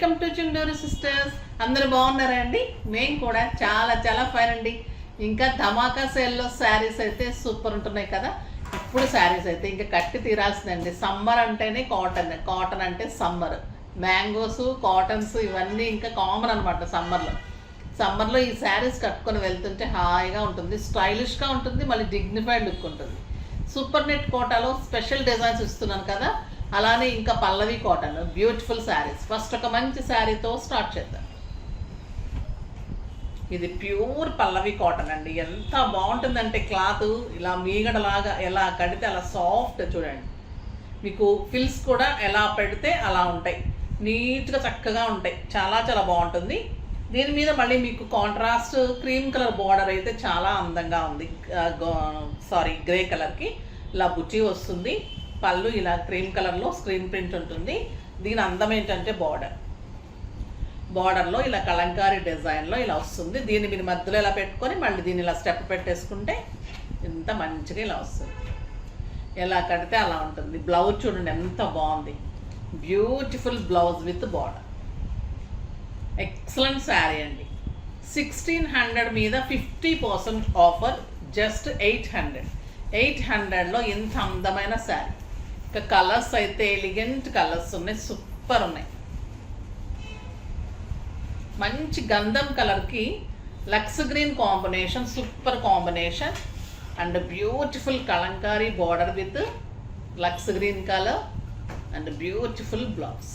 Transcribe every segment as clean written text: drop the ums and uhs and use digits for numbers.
Welcome to Chunduru sisters. అందరూ బాగున్నారా అండి? మేము కూడా చాలా చాలా ఫైన్ అండి. ఇంకా ధమాకా సేల్లో శారీస్ అయితే సూపర్ ఉంటున్నాయి కదా. ఇప్పుడు శారీస్ అయితే ఇంకా కట్టి తీరాల్సిందండి. సమ్మర్ అంటేనే కాటన్, కాటన్ అంటే సమ్మర్. మ్యాంగోస్, కాటన్స్ ఇవన్నీ ఇంకా కామన్ అనమాట సమ్మర్లో ఈ శారీస్ కట్టుకొని వెళ్తుంటే హాయిగా ఉంటుంది, స్టైలిష్గా ఉంటుంది, మళ్ళీ డిగ్నిఫైడ్ లుక్ ఉంటుంది. సూపర్ నెట్ కోటాలో స్పెషల్ డిజైన్స్ ఇస్తున్నాను కదా. అలానే ఇంకా పల్లవి కాటన్ బ్యూటిఫుల్ శారీస్. ఫస్ట్ ఒక మంచి శారీతో స్టార్ట్ చేద్దాం. ఇది ప్యూర్ పల్లవి కాటన్ అండి. ఎంత బాగుంటుందంటే క్లాత్ ఇలా మీగడలాగా ఎలా కడితే అలా సాఫ్ట్. చూడండి, మీకు ఫిల్స్ కూడా ఎలా పెడితే అలా ఉంటాయి, నీట్గా చక్కగా ఉంటాయి. చాలా చాలా బాగుంటుంది. దీని మీద మళ్ళీ మీకు కాంట్రాస్ట్ క్రీమ్ కలర్ బార్డర్ అయితే చాలా అందంగా ఉంది. గ్రే కలర్కి ఇలా బుచ్చి వస్తుంది. పళ్ళు ఇలా క్రీమ్ కలర్లో స్క్రీన్ ప్రింట్ ఉంటుంది. దీని అందం ఏంటంటే బార్డర్లో ఇలా కలంకారీ డిజైన్లో ఇలా వస్తుంది. దీన్ని మీరు మధ్యలో ఇలా పెట్టుకొని మళ్ళీ దీన్ని ఇలా స్టెప్ పెట్టేసుకుంటే ఇంత మంచిగా ఇలా వస్తుంది. ఎలా కడితే అలా ఉంటుంది. బ్లౌజ్ చూడండి ఎంత బాగుంది, beautiful blouse with border. Excellent sari అండి. 1600 మీద 50% ఆఫర్, జస్ట్ 800లో ఇంత అందమైన శారీ. ఇంకా కలర్స్ అయితే ఎలిగెంట్ కలర్స్ ఉన్నాయి, సూపర్ ఉన్నాయి. మంచి గంధం కలర్కి lux green combination, super combination. And beautiful Kalamkari border with lux green colour and beautiful blouse.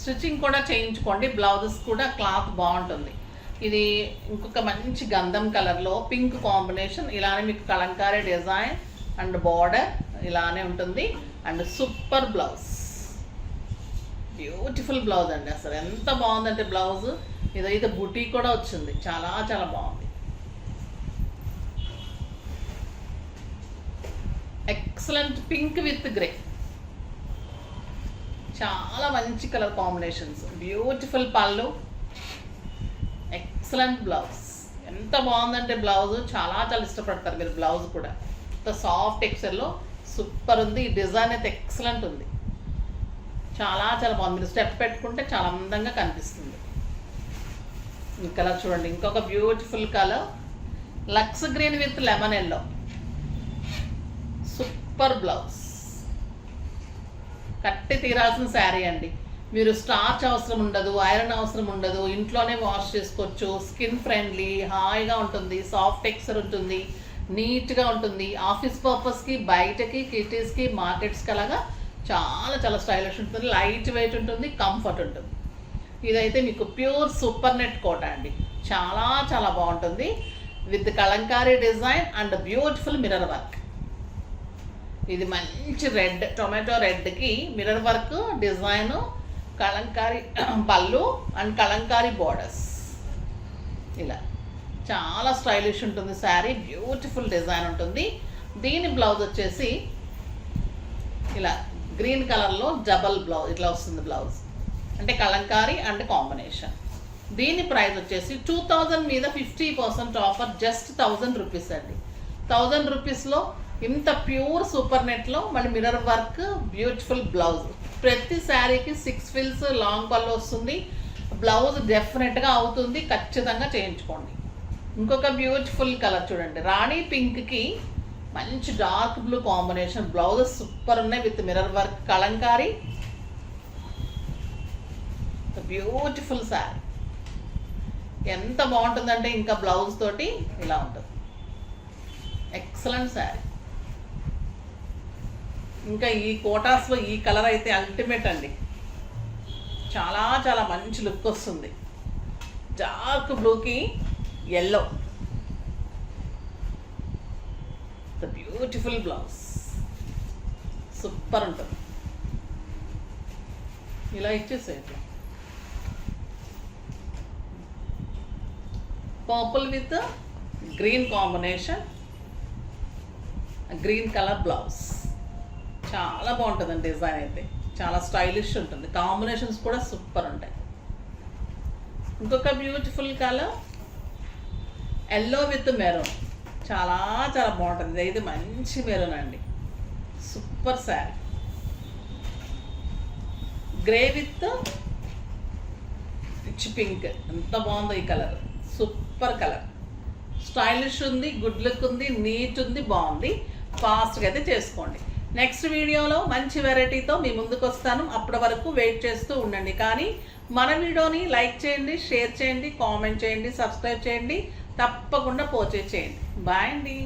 Stitching కూడా చేయించుకోండి, బ్లౌజెస్ కూడా క్లాత్ బాగుంటుంది. ఇది ఇంకొక మంచి గంధం కలర్లో పింక్ కాంబినేషన్. ఇలానే మీకు కలంకారీ డిజైన్ అండ్ బార్డర్ ఇలానే ఉంటుంది. And super blouse, beautiful blouse అండి. అసలు ఎంత బాగుందంటే బ్లౌజ్ ఇదైతే బుటీ కూడా వచ్చింది, చాలా చాలా బాగుంది. ఎక్సలెంట్ పింక్ విత్ గ్రే, చాలా మంచి కలర్ కాంబినేషన్స్. బ్యూటిఫుల్ పళ్ళు, ఎక్సలెంట్ బ్లౌజ్. ఎంత బాగుందంటే బ్లౌజ్ చాలా చాలా ఇష్టపడతారు మీరు. బ్లౌజ్ కూడా ఇంత సాఫ్ట్ టెక్స్చర్లో సూపర్ ఉంది. ఈ డిజైన్ అయితే ఎక్సలెంట్ ఉంది, చాలా చాలా బాగుంది. మీరు స్టెప్ పెట్టుకుంటే చాలా అందంగా కనిపిస్తుంది. ఈ కలర్ చూడండి, ఇంకొక beautiful colour lux green with lemon yellow, super blouse. కట్టి తీరాల్సిన శారీ అండి. మీరు స్టార్చ్ అవసరం ఉండదు, ఐరన్ అవసరం ఉండదు, ఇంట్లోనే వాష్ చేసుకోవచ్చు. స్కిన్ ఫ్రెండ్లీ, హాయిగా ఉంటుంది, సాఫ్ట్ టెక్స్చర్ ఉంటుంది, నీట్గా ఉంటుంది. ఆఫీస్ పర్పస్కి, బయటకి, కిటీస్కి, మార్కెట్స్కి అలాగా చాలా చాలా స్టైలిష్ ఉంటుంది. లైట్ వెయిట్ ఉంటుంది, కంఫర్ట్ ఉంటుంది. ఇదైతే మీకు ప్యూర్ సూపర్ నెట్ కోట అండి. చాలా చాలా బాగుంటుంది with Kalamkari design and beautiful mirror work. ఇది మంచి రెడ్, టొమాటో రెడ్కి మిర్రర్ వర్క్ డిజైన్, కలంకారీ పళ్ళు అండ్ కలంకారీ బార్డర్స్. ఇలా చాలా స్టైలిష్ ఉంటుంది శారీ, బ్యూటిఫుల్ డిజైన్ ఉంటుంది. దీని బ్లౌజ్ వచ్చేసి ఇలా గ్రీన్ కలర్లో డబల్ బ్లౌజ్ ఇట్లా వస్తుంది. బ్లౌజ్ అంటే కలంకారీ అండ్ కాంబినేషన్. దీని ప్రైస్ వచ్చేసి 2000 మీద 50% ఆఫర్, జస్ట్ 1000 రూపీస్ అండి. 1000 రూపీస్లో ఇంత ప్యూర్ సూపర్ నెట్లో మళ్ళీ మిర్రర్ వర్క్, బ్యూటిఫుల్ బ్లౌజ్. ప్రతి శారీకి 6 ఫిల్స్ లాంగ్ పళ్ళు వస్తుంది. బ్లౌజ్ డెఫినెట్గా అవుతుంది, ఖచ్చితంగా చేయించుకోండి. ఇంకొక బ్యూటిఫుల్ కలర్ చూడండి, రాణి పింక్కి మంచి dark blue combination. Blouses super ఉన్నాయి with mirror work, Kalamkari. Beautiful sari ఎంత బాగుంటుందంటే ఇంకా బ్లౌజ్ తోటి ఇలా ఉంటుంది. ఎక్సలెంట్ శారీ. ఇంకా ఈ కోటాస్లో ఈ కలర్ అయితే అల్టిమేట్ అండి. చాలా చాలా మంచి లుక్ వస్తుంది. డార్క్ బ్లూకి yellow, the beautiful blouse, super ఉంటుంది. ఇలా ఇచ్చేసేయండి. Purple with green combination, green colour blouse. చాలా బాగుంటుందండి డిజైన్ అయితే, చాలా స్టైలిష్ ఉంటుంది. కాంబినేషన్స్ కూడా సూపర్ ఉంటాయి. ఇంకొక beautiful colour yellow with maroon, చాలా చాలా బాగుంటుంది. ఇది మంచి మెరూన్ అండి, super sari. Grey with rich pink, ఎంత బాగుందో ఈ కలర్, సూపర్ కలర్. స్టైలిష్ ఉంది, గుడ్ లుక్ ఉంది, నీట్ ఉంది, బాగుంది. ఫాస్ట్గా అయితే చేసుకోండి. నెక్స్ట్ వీడియోలో మంచి వెరైటీతో మీ ముందుకు వస్తాను. అప్పటి వరకు వెయిట్ చేస్తూ ఉండండి. కానీ మన వీడియోని లైక్ చేయండి, షేర్ చేయండి, కామెంట్ చేయండి, సబ్స్క్రైబ్ చేయండి, తప్పకుండా పర్చేజ్ చేయండి. బాయ్ అండి.